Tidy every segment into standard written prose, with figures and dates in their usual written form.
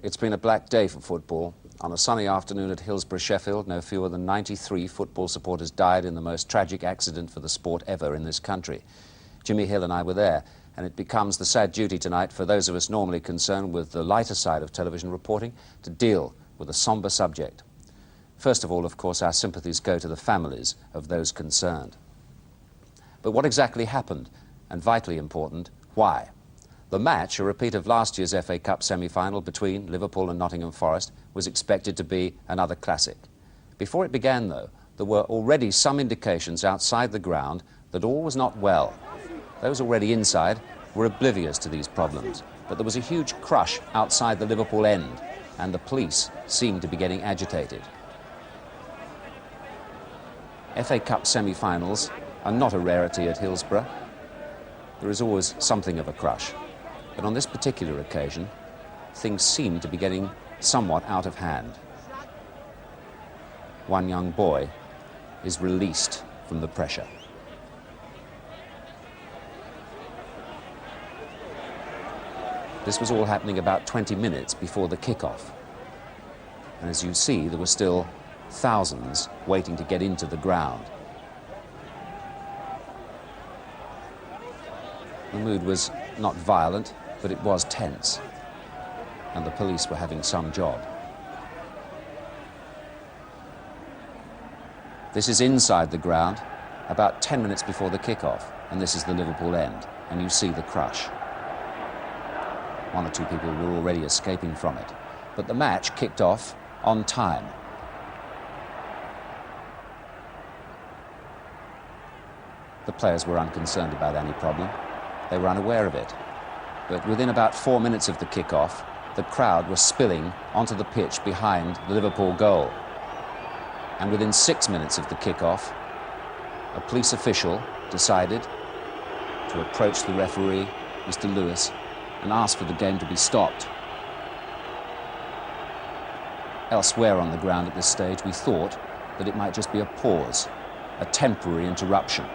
It's been a black day for football. On a sunny afternoon at Hillsborough, Sheffield, no fewer than 93 football supporters died in the most tragic accident for the sport ever in this country. Jimmy Hill and I were there, and it becomes the sad duty tonight for those of us normally concerned with the lighter side of television reporting to deal with a sombre subject. First of all, of course, our sympathies go to the families of those concerned. But what exactly happened? And vitally important, why? The match, a repeat of last year's FA Cup semi-final between Liverpool and Nottingham Forest, was expected to be another classic. Before it began, though, there were already some indications outside the ground that all was not well. Those already inside were oblivious to these problems, but there was a huge crush outside the Liverpool end, and the police seemed to be getting agitated. FA Cup semi-finals are not a rarity at Hillsborough. There is always something of a crush. But on this particular occasion, things seem to be getting somewhat out of hand. One young boy is released from the pressure. This was all happening about 20 minutes before the kick-off. And as you see, there were still thousands waiting to get into the ground. The mood was not violent, but it was tense, and the police were having some job. This is inside the ground, about 10 minutes before the kick-off, and this is the Liverpool end, and you see the crush. One or two people were already escaping from it, but the match kicked off on time. The players were unconcerned about any problem. They were unaware of it. But within about 4 minutes of the kick-off, the crowd was spilling onto the pitch behind the Liverpool goal. And within 6 minutes of the kick-off, a police official decided to approach the referee, Mr. Lewis, and ask for the game to be stopped. Elsewhere on the ground at this stage, we thought that it might just be a pause, a temporary interruption.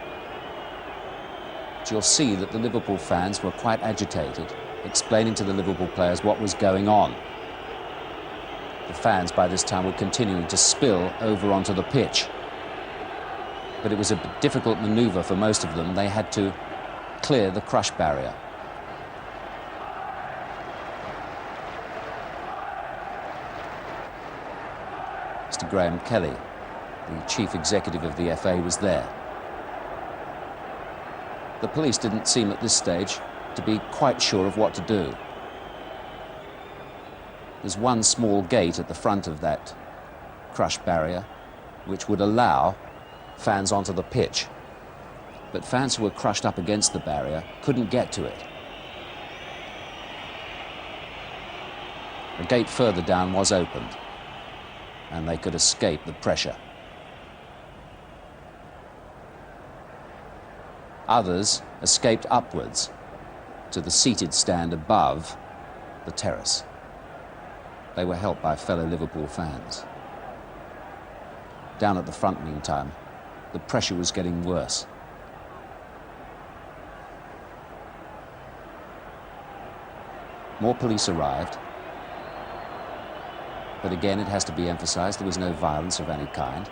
You'll see that the Liverpool fans were quite agitated, explaining to the Liverpool players what was going on. The fans by this time were continuing to spill over onto the pitch. But it was a difficult manoeuvre for most of them. They had to clear the crush barrier. Mr. Graham Kelly, the chief executive of the FA, was there. The police didn't seem at this stage to be quite sure of what to do. There's one small gate at the front of that crush barrier which would allow fans onto the pitch. But fans who were crushed up against the barrier couldn't get to it. A gate further down was opened, and they could escape the pressure. Others escaped upwards to the seated stand above the terrace. They were helped by fellow Liverpool fans. Down at the front, meantime, the pressure was getting worse. More police arrived, but again it has to be emphasized there was no violence of any kind.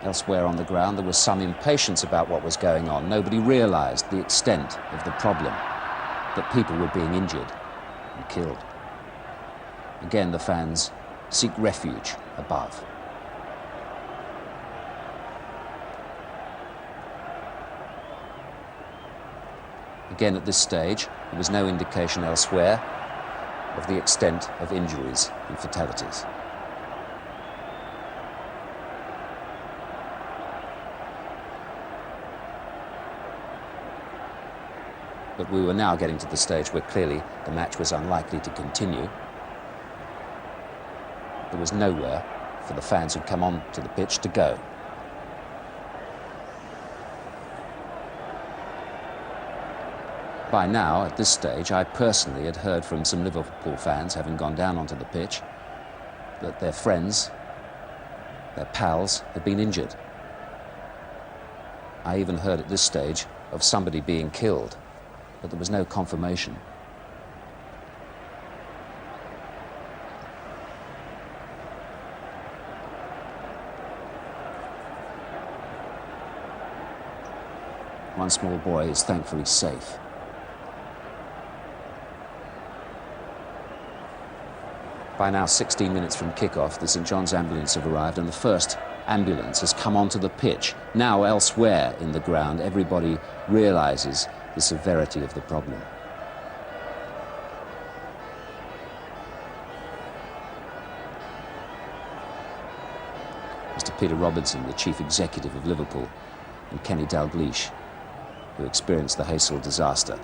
Elsewhere on the ground, there was some impatience about what was going on. Nobody realized the extent of the problem, that people were being injured and killed. Again, the fans seek refuge above. Again, at this stage, there was no indication elsewhere of the extent of injuries and fatalities. But we were now getting to the stage where clearly the match was unlikely to continue. There was nowhere for the fans who'd come on to the pitch to go. By now, at this stage, I personally had heard from some Liverpool fans, having gone down onto the pitch, that their friends, their pals, had been injured. I even heard at this stage of somebody being killed, but there was no confirmation. One small boy is thankfully safe. By now, 16 minutes from kick-off, the St John's ambulance have arrived, and the first ambulance has come onto the pitch. Now, elsewhere in the ground, everybody realises the severity of the problem. Mr Peter Robinson, the chief executive of Liverpool, and Kenny Dalgleish, who experienced the Haysel disaster.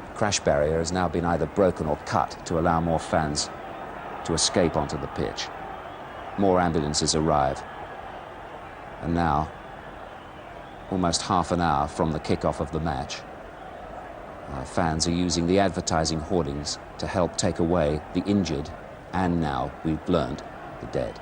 The crash barrier has now been either broken or cut to allow more fans to escape onto the pitch. More ambulances arrive. And now, almost half an hour from the kick-off of the match, fans are using the advertising hoardings to help take away the injured and now, we've learned, the dead.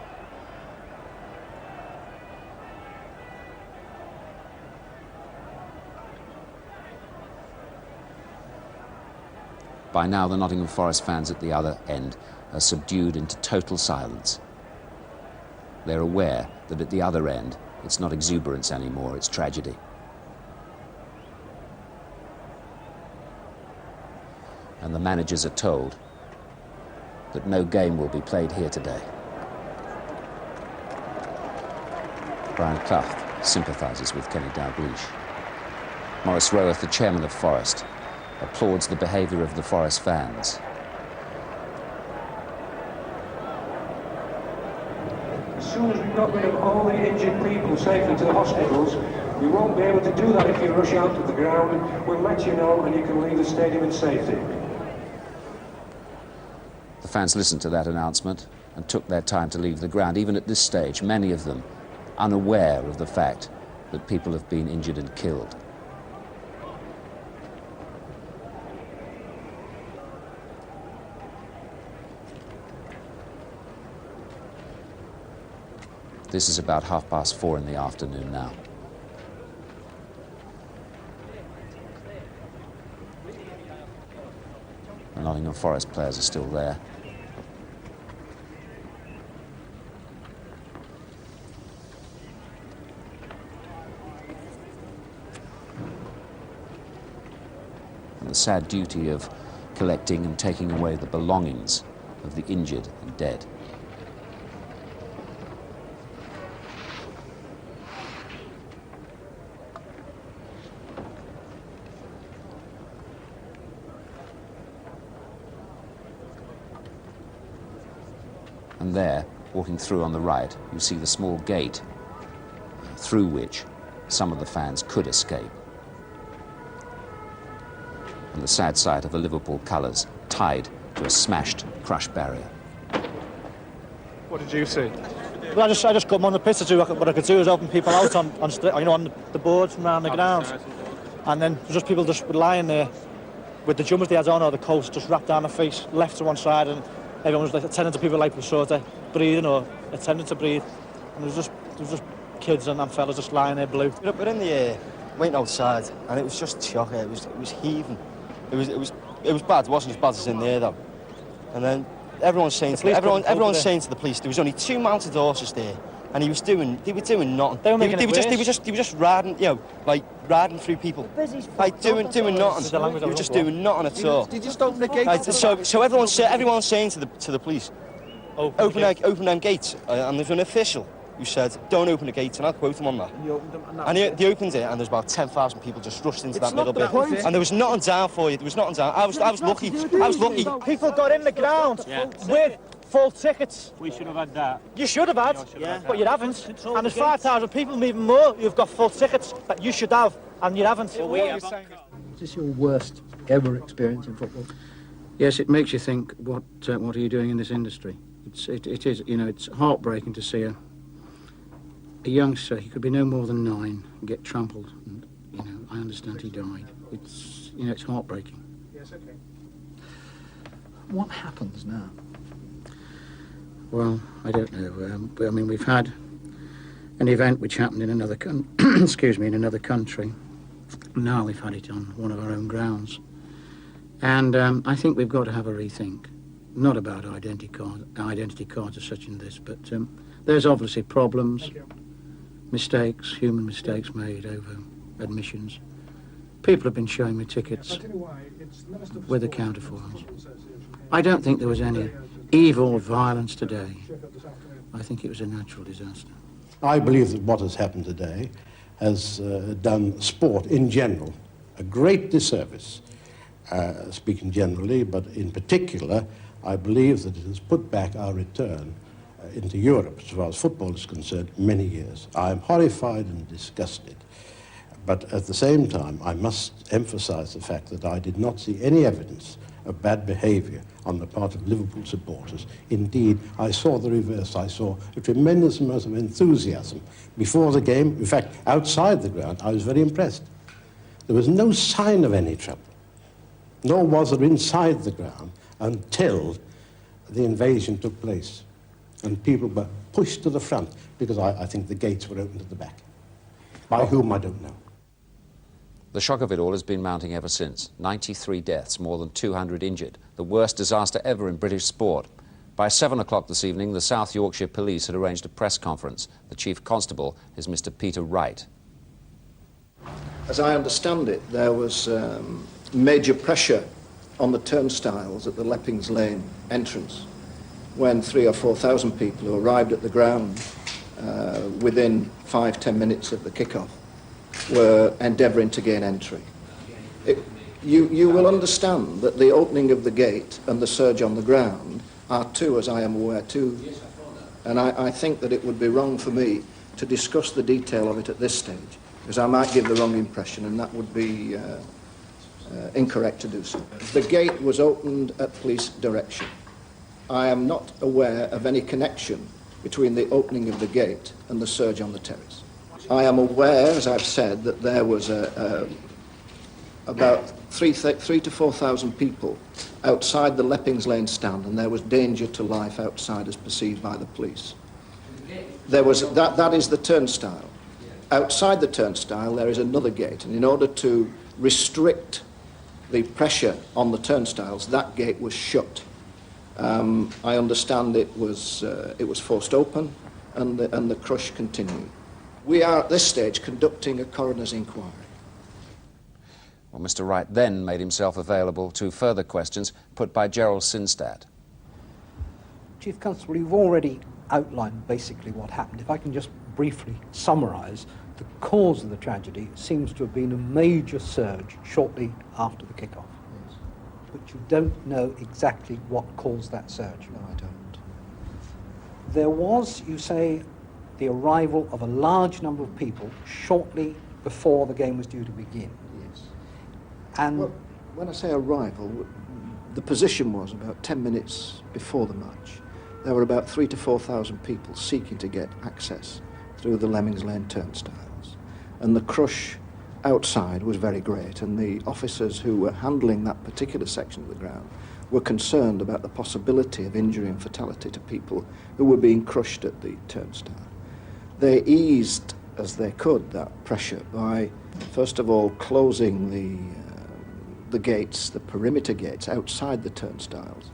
By now, the Nottingham Forest fans at the other end are subdued into total silence. They're aware that at the other end, it's not exuberance anymore, it's tragedy. And the managers are told that no game will be played here today. Brian Clough sympathises with Kenny Dalgleish. Maurice Roworth, the chairman of Forest, applauds the behaviour of the Forest fans. As soon as we've got rid of all the injured people safely to the hospitals, we won't be able to do that if you rush out to the ground. We'll let you know and you can leave the stadium in safety. The fans listened to that announcement and took their time to leave the ground. Even at this stage, many of them unaware of the fact that people have been injured and killed. This is about 4:30 in the afternoon now. The Nottingham Forest players are still there. And the sad duty of collecting and taking away the belongings of the injured and dead. And there, walking through on the right, you see the small gate through which some of the fans could escape. And the sad sight of the Liverpool colours tied to a smashed crush barrier. What did you see? Well, I just got them on the pitch to do what I could do is open people out on the boards from around the ground. And then just people just lying there with the jumpers they had on or the coats just wrapped down the face, left to one side, and everyone was like attending to people like sort of breathing or attending to breathe. And there was just kids and fellas just lying there blue. We're in the air, went outside, and it was just shocking. It was heaving. It was bad. It wasn't as bad as in there though. And then everyone's saying to the police there was only 2 mounted horses there, and they were doing nothing. They were just riding, riding through people, like doing nothing. They were just doing nothing at all. Did you just open the gates? So everyone's saying to the police, open them gates, and there's an official who said, don't open the gates, and I'll quote him on that. And you opened them, And they opened it, and there's about 10,000 people just rushed into that middle bit. And there was nothing down for you. There was nothing down. I was lucky. I was lucky. People got in the ground with full tickets. We should have had that. You should have had, but you haven't. And there's 5,000 people, and even more, who've got full tickets that you should have, and you haven't. Is this your worst ever experience in football? Yes, it makes you think, what are you doing in this industry? It is, it's heartbreaking to see a youngster, he could be no more than 9, get trampled, and, I understand he died. It's heartbreaking. Yes, okay. What happens now? Well, I don't know. We've had an event which happened in another in another country. Now we've had it on one of our own grounds. And I think we've got to have a rethink. Not about identity cards as such in this, but there's obviously problems. mistakes, human mistakes made over admissions. People have been showing me tickets with the counterfoils. I don't think there was any evil violence today. I think it was a natural disaster. I believe that what has happened today has done sport in general a great disservice, speaking generally, but in particular, I believe that it has put back our return into Europe, as far as football is concerned, many years. I am horrified and disgusted. But at the same time, I must emphasize the fact that I did not see any evidence of bad behavior on the part of Liverpool supporters. Indeed, I saw the reverse. I saw a tremendous amount of enthusiasm before the game. In fact, outside the ground, I was very impressed. There was no sign of any trouble, nor was there inside the ground until the invasion took place. And people were pushed to the front because I think the gates were opened at the back. By whom, I don't know. The shock of it all has been mounting ever since. 93 deaths, more than 200 injured. The worst disaster ever in British sport. By 7 o'clock this evening, the South Yorkshire Police had arranged a press conference. The Chief Constable is Mr. Peter Wright. As I understand it, there was major pressure on the turnstiles at the Leppings Lane entrance when 3,000 or 4,000 people who arrived at the ground within 5-10 minutes of the kick-off were endeavouring to gain entry. You will understand that the opening of the gate and the surge on the ground are two, as I am aware, two. And I think that it would be wrong for me to discuss the detail of it at this stage, because I might give the wrong impression, and that would be incorrect to do so. The gate was opened at police direction. I am not aware of any connection between the opening of the gate and the surge on the terrace. I am aware, as I've said, that there was about 3,000 to 4,000 people outside the Leppings Lane stand, and there was danger to life outside as perceived by the police. There was that is the turnstile. Outside the turnstile there is another gate, and in order to restrict the pressure on the turnstiles, that gate was shut. I understand it was forced open, and the crush continued. We are at this stage conducting a coroner's inquiry. Well, Mr. Wright then made himself available to further questions put by Gerald Sinstad. Chief Constable, you've already outlined basically what happened. If I can just briefly summarise, the cause of the tragedy seems to have been a major surge shortly after the kick-off. Yes. But you don't know exactly what caused that surge. No, I don't. There was, you say, the arrival of a large number of people shortly before the game was due to begin. Yes. And well, when I say arrival, the position was about 10 minutes before the match. There were about 3,000 to 4,000 people seeking to get access through the Leppings Lane turnstiles. And the crush outside was very great, and the officers who were handling that particular section of the ground were concerned about the possibility of injury and fatality to people who were being crushed at the turnstile. They eased, as they could, that pressure by, first of all, closing the gates, the perimeter gates outside the turnstiles,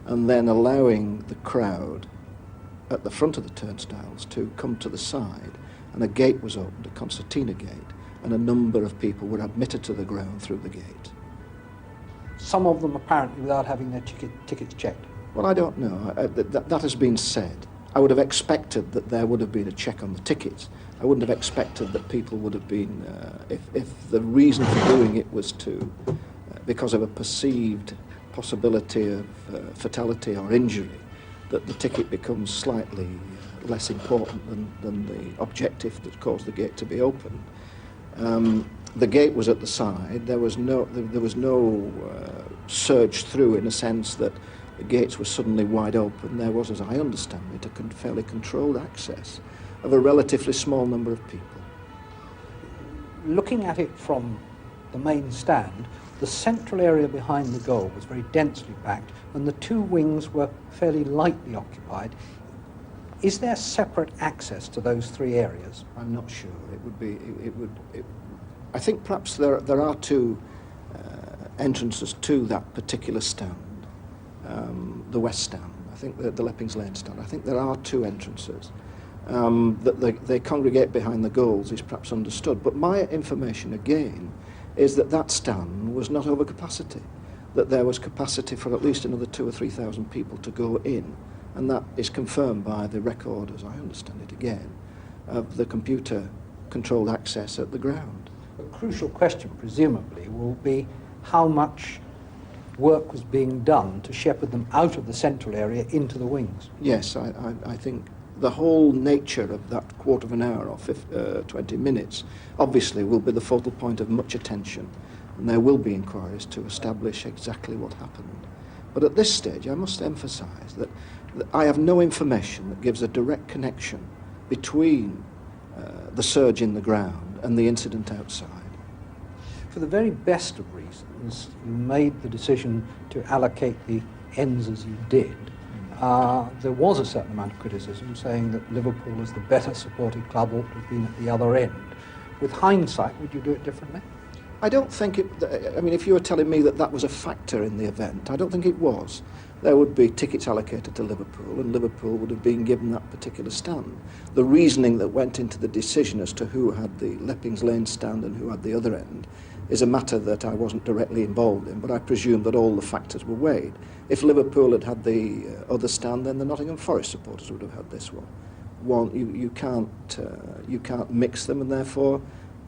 and then allowing the crowd at the front of the turnstiles to come to the side. And a gate was opened, a concertina gate, and a number of people were admitted to the ground through the gate. some of them apparently without having their tickets checked. Well, I don't know. That has been said. I would have expected that there would have been a check on the tickets. I wouldn't have expected that people would have been, if the reason for doing it was to, because of a perceived possibility of fatality or injury, that the ticket becomes slightly less important than the objective that caused the gate to be opened. The gate was at the side. There was no surge through, in a sense that the gates were suddenly wide open. There was, as I understand it, a fairly controlled access of a relatively small number of people. Looking at it from the main stand, the central area behind the goal was very densely packed, and the two wings were fairly lightly occupied. Is there separate access to those three areas? I'm not sure. I think perhaps there are two entrances to that particular stand, the west stand. I think the Leppings Lane stand. I think there are two entrances. That they congregate behind the goals is perhaps understood. But my information, again, is that that stand was not over capacity, that there was capacity for at least another 2,000 or 3,000 people to go in. And that is confirmed by the record, as I understand it again, of the computer-controlled access at the ground. A crucial question, presumably, will be how much work was being done to shepherd them out of the central area into the wings. Yes, I think the whole nature of that quarter of an hour or 20 minutes obviously will be the focal point of much attention, and there will be inquiries to establish exactly what happened. But at this stage I must emphasise that I have no information that gives a direct connection between the surge in the ground and the incident outside. For the very best of reasons, you made the decision to allocate the ends as you did. There was a certain amount of criticism saying that Liverpool, as the better supported club, ought to have been at the other end. With hindsight, would you do it differently? I don't think it... I mean, if you were telling me that that was a factor in the event, I don't think it was. There would be tickets allocated to Liverpool, and Liverpool would have been given that particular stand. The reasoning that went into the decision as to who had the Leppings Lane stand and who had the other end is a matter that I wasn't directly involved in, but I presume that all the factors were weighed. If Liverpool had had the other stand, then the Nottingham Forest supporters would have had this one. You can't mix them, and therefore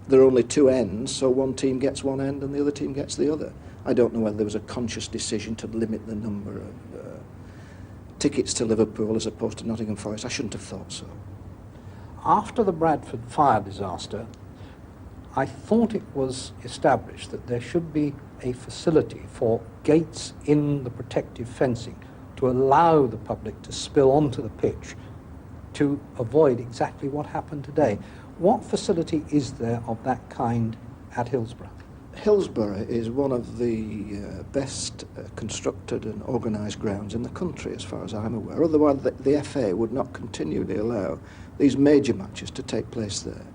there are only two ends, so one team gets one end and the other team gets the other. I don't know whether there was a conscious decision to limit the number of tickets to Liverpool as opposed to Nottingham Forest. I shouldn't have thought so. After the Bradford fire disaster, I thought it was established that there should be a facility for gates in the protective fencing to allow the public to spill onto the pitch to avoid exactly what happened today. What facility is there of that kind at Hillsborough? Hillsborough is one of the best constructed and organised grounds in the country, as far as I'm aware. Otherwise, the FA would not continually allow these major matches to take place there.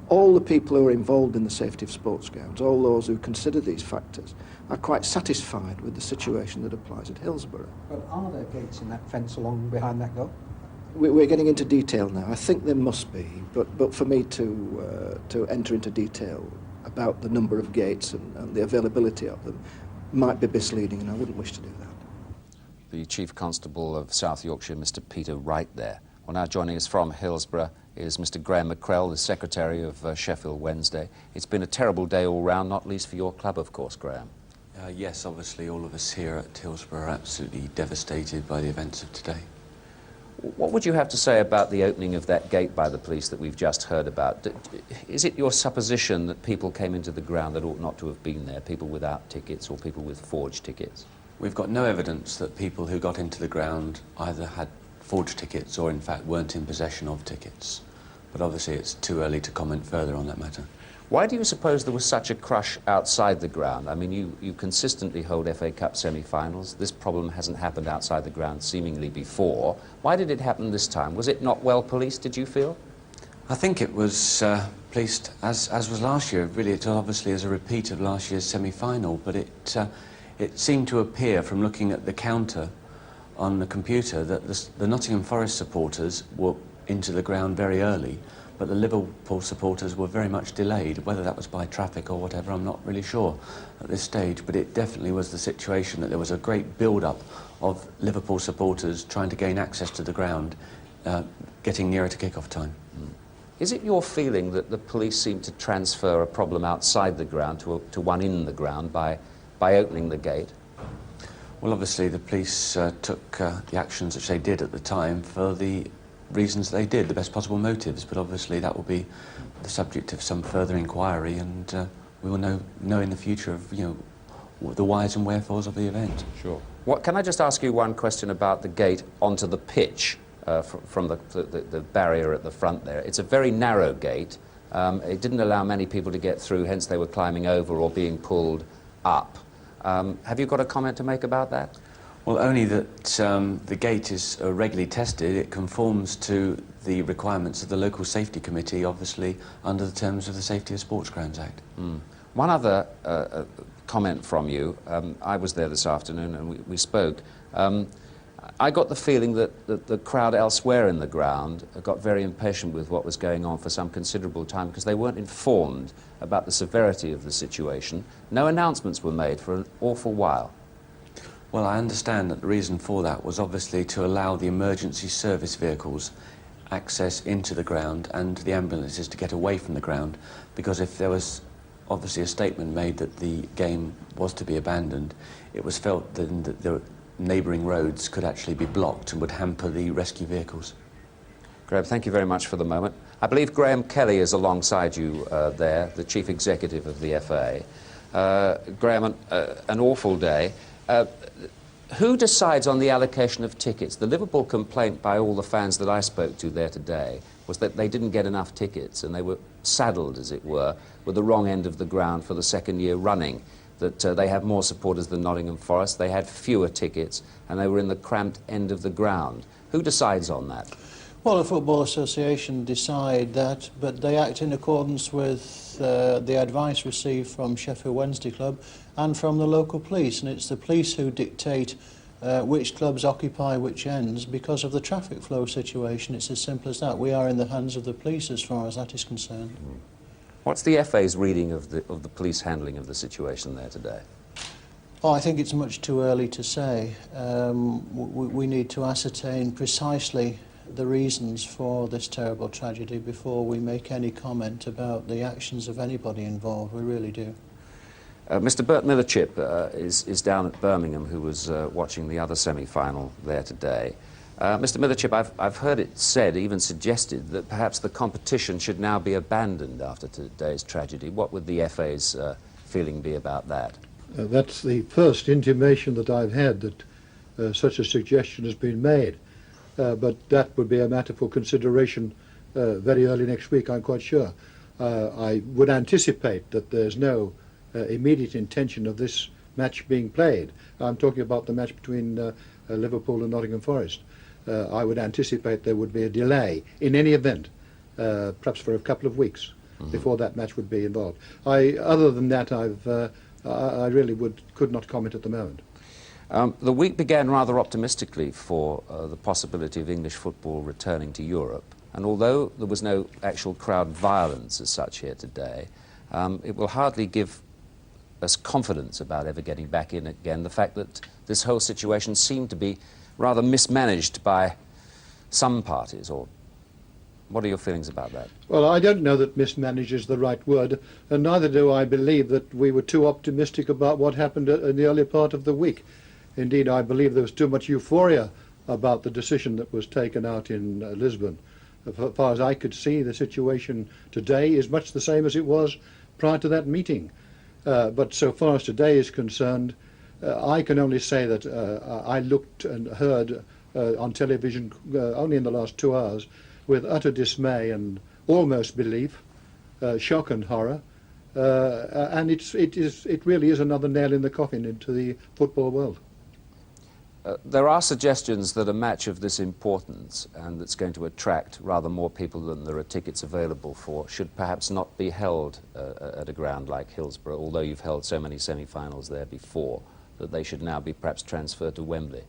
All the people who are involved in the safety of sports grounds, all those who consider these factors, are quite satisfied with the situation that applies at Hillsborough. But are there gates in that fence along behind that goal? We're getting into detail now. I think there must be, but for me to enter into detail about the number of gates and the availability of them might be misleading, and I wouldn't wish to do that. The Chief Constable of South Yorkshire, Mr. Peter Wright there. Well, now joining us from Hillsborough is Mr. Graham Mackrell, the Secretary of Sheffield Wednesday. It's been a terrible day all round, not least for your club, of course, Graham. Yes, obviously all of us here at Hillsborough are absolutely devastated by the events of today. What would you have to say about the opening of that gate by the police that we've just heard about? Is it your supposition that people came into the ground that ought not to have been there, people without tickets or people with forged tickets? We've got no evidence that people who got into the ground either had forged tickets or in fact weren't in possession of tickets. But obviously it's too early to comment further on that matter. Why do you suppose there was such a crush outside the ground? I mean, you consistently hold FA Cup semi-finals. This problem hasn't happened outside the ground seemingly before. Why did it happen this time? Was it not well policed, did you feel? I think it was policed as was last year. Really, it obviously is a repeat of last year's semi-final, but it seemed to appear from looking at the counter on the computer that the Nottingham Forest supporters were into the ground very early, but the Liverpool supporters were very much delayed. Whether that was by traffic or whatever, I'm not really sure at this stage, but it definitely was the situation that there was a great build-up of Liverpool supporters trying to gain access to the ground, getting nearer to kick-off time. Is it your feeling that the police seem to transfer a problem outside the ground to one in the ground by opening the gate? Well, obviously the police took the actions which they did at the time for the reasons they did, the best possible motives, but obviously that will be the subject of some further inquiry, and we will know in the future of, the whys and wherefores of the event. Sure. Can I just ask you one question about the gate onto the pitch from the barrier at the front there? It's a very narrow gate. It didn't allow many people to get through, hence they were climbing over or being pulled up. Have you got a comment to make about that? Well, only that the gate is regularly tested. It conforms to the requirements of the local safety committee, obviously under the terms of the Safety of Sports Grounds Act. One other comment from you. I was there this afternoon and we spoke. I got the feeling that the crowd elsewhere in the ground got very impatient with what was going on for some considerable time because they weren't informed about the severity of the situation. No announcements were made for an awful while. Well, I understand that the reason for that was obviously to allow the emergency service vehicles access into the ground and the ambulances to get away from the ground, because if there was obviously a statement made that the game was to be abandoned, it was felt then that the neighbouring roads could actually be blocked and would hamper the rescue vehicles. Graham, thank you very much for the moment. I believe Graham Kelly is alongside you there, the Chief Executive of the FA. Graham, an awful day. Who decides on the allocation of tickets? The Liverpool complaint by all the fans that I spoke to there today was that they didn't get enough tickets and they were saddled, as it were, with the wrong end of the ground for the second year running. That they have more supporters than Nottingham Forest, they had fewer tickets and they were in the cramped end of the ground. Who decides on that? Well, the Football Association decide that, but they act in accordance with the advice received from Sheffield Wednesday Club and from the local police, and it's the police who dictate which clubs occupy which ends because of the traffic flow situation. It's as simple as that. We are in the hands of the police as far as that is concerned. What's the FA's reading of the police handling of the situation there today? Oh, I think it's much too early to say. We need to ascertain precisely the reasons for this terrible tragedy before we make any comment about the actions of anybody involved. We really do. Mr. Bert Millerchip is down at Birmingham, who was watching the other semi-final there today. Mr. Millerchip, I've heard it said, even suggested, that perhaps the competition should now be abandoned after today's tragedy. What would the FA's feeling be about that? That's the first intimation that I've had that such a suggestion has been made. But that would be a matter for consideration very early next week, I'm quite sure. I would anticipate that there's no immediate intention of this match being played. I'm talking about the match between Liverpool and Nottingham Forest. I would anticipate there would be a delay in any event, perhaps for a couple of weeks before that match would be involved. Other than that, I really could not comment at the moment. The week began rather optimistically for the possibility of English football returning to Europe, and although there was no actual crowd violence as such here today, it will hardly give us confidence about ever getting back in again, the fact that this whole situation seemed to be rather mismanaged by some parties. Or what are your feelings about that? Well, I don't know that mismanaged is the right word, and neither do I believe that we were too optimistic about what happened in the early part of the week. Indeed, I believe there was too much euphoria about the decision that was taken out in Lisbon. As far as I could see, the situation today is much the same as it was prior to that meeting. But so far as today is concerned, I can only say that I looked and heard on television only in the last 2 hours with utter dismay and almost belief, shock and horror, and it really is another nail in the coffin into the football world. There are suggestions that a match of this importance, and that's going to attract rather more people than there are tickets available for, should perhaps not be held at a ground like Hillsborough, although you've held so many semi-finals there before, that they should now be perhaps transferred to Wembley.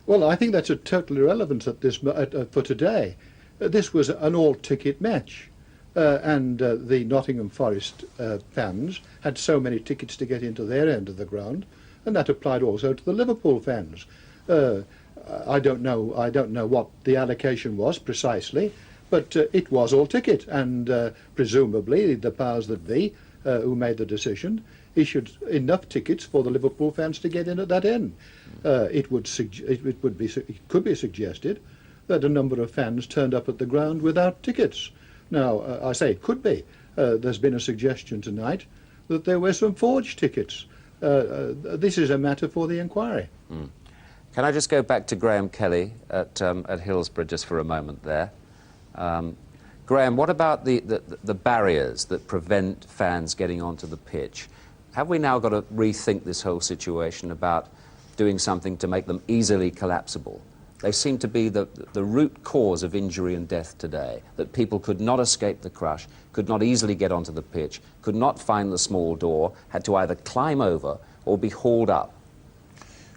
Well, I think that's a total irrelevance for today. This was an all-ticket match, and the Nottingham Forest fans had so many tickets to get into their end of the ground, and that applied also to the Liverpool fans. I don't know what the allocation was precisely, but it was all ticket, and presumably the powers that be, who made the decision, issued enough tickets for the Liverpool fans to get in at that end. It could be suggested that a number of fans turned up at the ground without tickets. Now, I say it could be. There's been a suggestion tonight that there were some forged tickets. This is a matter for the inquiry. Can I just go back to Graham Kelly at Hillsborough just for a moment there? Graham, what about the barriers that prevent fans getting onto the pitch? Have we now got to rethink this whole situation about doing something to make them easily collapsible? They seem to be the root cause of injury and death today, that people could not escape the crush, could not easily get onto the pitch, could not find the small door, had to either climb over or be hauled up.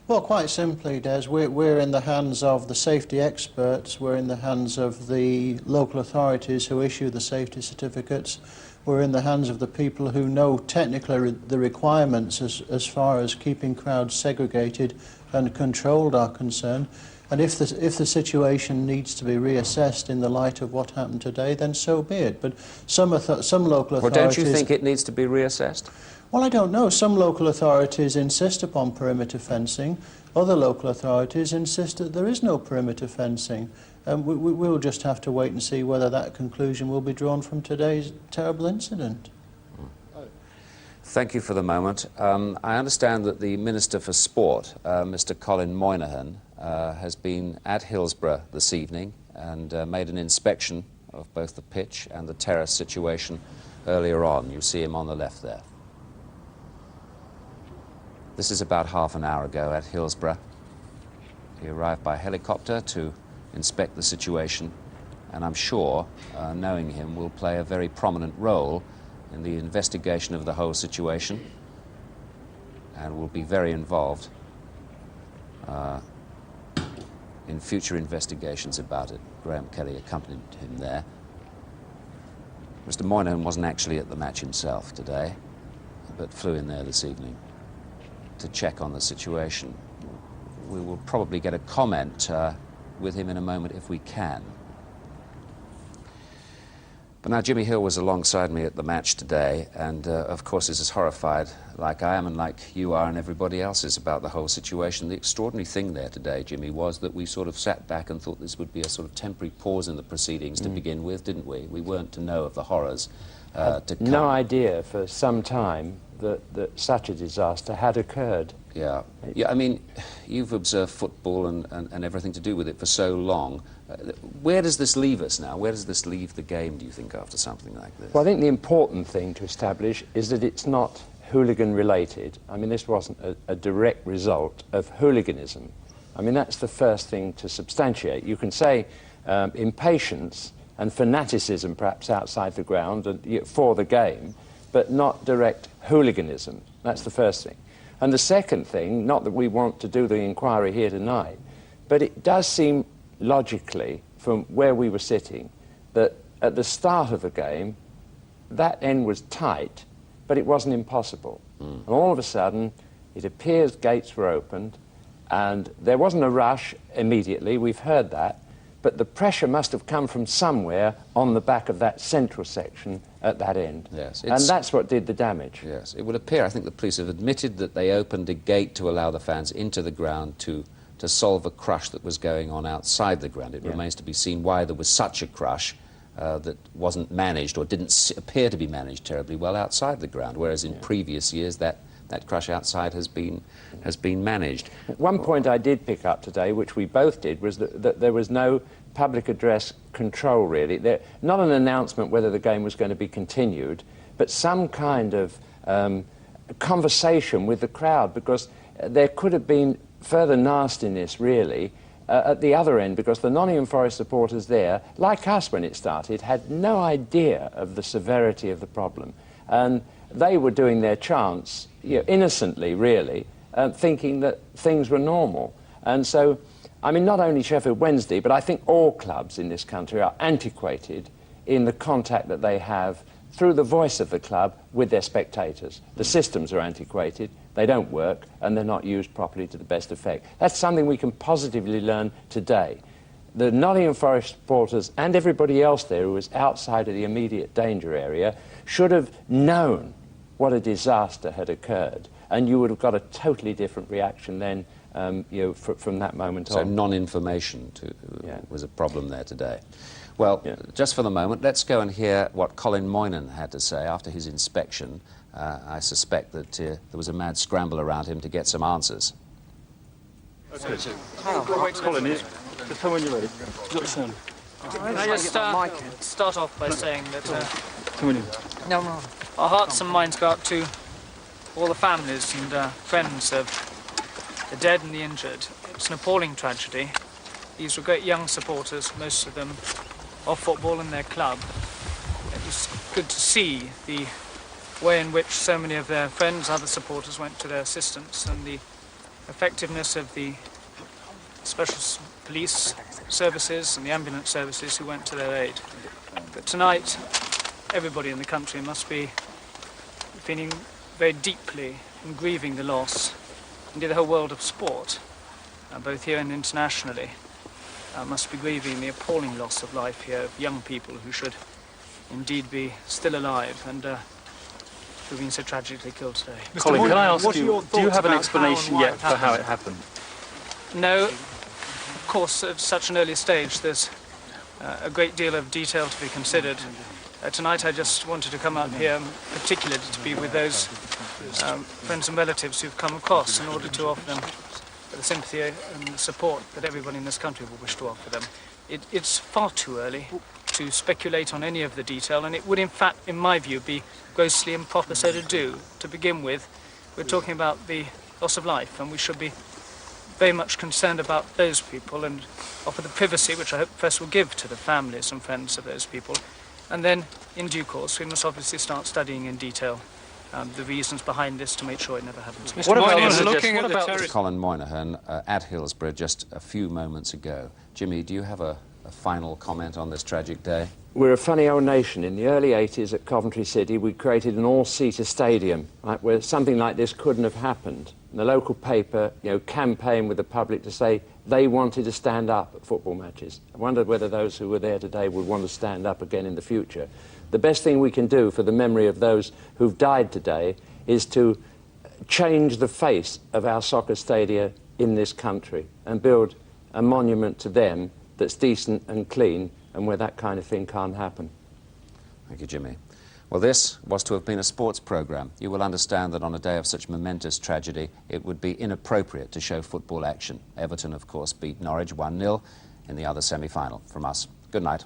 Well, quite simply, Des, we're in the hands of the safety experts, we're in the hands of the local authorities who issue the safety certificates, we're in the hands of the people who know technically the requirements as far as keeping crowds segregated and controlled are concerned. And if the situation needs to be reassessed in the light of what happened today, then so be it. But some local authorities... Well, don't you think it needs to be reassessed? Well, I don't know. Some local authorities insist upon perimeter fencing. Other local authorities insist that there is no perimeter fencing. We'll just have to wait and see whether that conclusion will be drawn from today's terrible incident. Thank you for the moment. I understand that the Minister for Sport, Mr. Colin Moynihan, has been at Hillsborough this evening and made an inspection of both the pitch and the terrace situation earlier on. You see him on the left there. This is about half an hour ago at Hillsborough. He arrived by helicopter to inspect the situation, and I'm sure, knowing him, will play a very prominent role in the investigation of the whole situation and will be very involved in future investigations about it. Graham Kelly accompanied him there. Mr. Moynihan wasn't actually at the match himself today, but flew in there this evening to check on the situation. We will probably get a comment with him in a moment if we can. But now Jimmy Hill was alongside me at the match today and of course is as horrified like I am and like you are and everybody else is about the whole situation. The extraordinary thing there today, Jimmy, was that we sort of sat back and thought this would be a sort of temporary pause in the proceedings to begin with, didn't we? We weren't to know of the horrors to come. No idea for some time that such a disaster had occurred. Yeah, I mean, you've observed football and everything to do with it for so long. Where does this leave us now? Where does this leave the game, do you think, after something like this? Well, I think the important thing to establish is that it's not hooligan-related. I mean, this wasn't a direct result of hooliganism. I mean, that's the first thing to substantiate. You can say impatience and fanaticism, perhaps, outside the ground and for the game, but not direct hooliganism. That's the first thing. And the second thing, not that we want to do the inquiry here tonight, but it does seem logically, from where we were sitting, that at the start of the game, that end was tight, but it wasn't impossible. And all of a sudden, it appears gates were opened, and there wasn't a rush immediately, we've heard that, but the pressure must have come from somewhere on the back of that central section at that end. Yes, and that's what did the damage. Yes, it would appear, I think the police have admitted that they opened a gate to allow the fans into the ground to solve a crush that was going on outside the ground. It remains to be seen why there was such a crush that wasn't managed or didn't appear to be managed terribly well outside the ground, whereas in previous years that crush outside has been managed. One point I did pick up today, which we both did, was that there was no public address control, really. Not an announcement whether the game was going to be continued, but some kind of conversation with the crowd, because there could have been further nastiness, really, at the other end, because the Nottingham Forest supporters there, like us when it started, had no idea of the severity of the problem. And they were doing their chants, innocently, really, thinking that things were normal. And so, I mean, not only Sheffield Wednesday, but I think all clubs in this country are antiquated in the contact that they have through the voice of the club with their spectators. The systems are antiquated, they don't work, and they're not used properly to the best effect. That's something we can positively learn today. The Nottingham Forest supporters and everybody else there who was outside of the immediate danger area should have known what a disaster had occurred, and you would have got a totally different reaction then from that moment on. So non-information was a problem there today. Well, just for the moment, let's go and hear what Colin Moynihan had to say after his inspection. I suspect that there was a mad scramble around him to get some answers. Okay. Colin, just tell when you're ready. Can I just start off by saying that our hearts and minds go out to all the families and friends of the dead and the injured. It's an appalling tragedy. These were great young supporters, most of them of football in their club. It was good to see the way in which so many of their friends, other supporters, went to their assistance, and the effectiveness of the special police services and the ambulance services who went to their aid. But tonight, everybody in the country must be feeling very deeply and grieving the loss. Indeed, the whole world of sport, both here and internationally, must be grieving the appalling loss of life here of young people who should indeed be still alive and who've been so tragically killed today. Colin, can I ask you, do you have an explanation yet for how it happened? No. Of course, at such an early stage, there's a great deal of detail to be considered. Tonight I just wanted to come up here particularly to be with those friends and relatives who've come across in order to offer them the sympathy and the support that everybody in this country will wish to offer them. It's far too early to speculate on any of the detail, and it would in fact, in my view, be grossly improper so to do. To begin with, we're talking about the loss of life, and we should be very much concerned about those people and offer the privacy which I hope first will give to the families and friends of those people. And then, in due course, we must obviously start studying in detail the reasons behind this to make sure it never happens. Mr. Moynihan, looking at the Colin Moynihan at Hillsborough just a few moments ago. Jimmy, do you have a final comment on this tragic day? We're a funny old nation. In the early 80s at Coventry City, we created an all-seater stadium, right, where something like this couldn't have happened. And the local paper, campaigned with the public to say they wanted to stand up at football matches. I wondered whether those who were there today would want to stand up again in the future. The best thing we can do for the memory of those who've died today is to change the face of our soccer stadia in this country and build a monument to them that's decent and clean and where that kind of thing can't happen. Thank you, Jimmy. Well, this was to have been a sports programme. You will understand that on a day of such momentous tragedy, it would be inappropriate to show football action. Everton, of course, beat Norwich 1-0 in the other semi-final. From us, good night.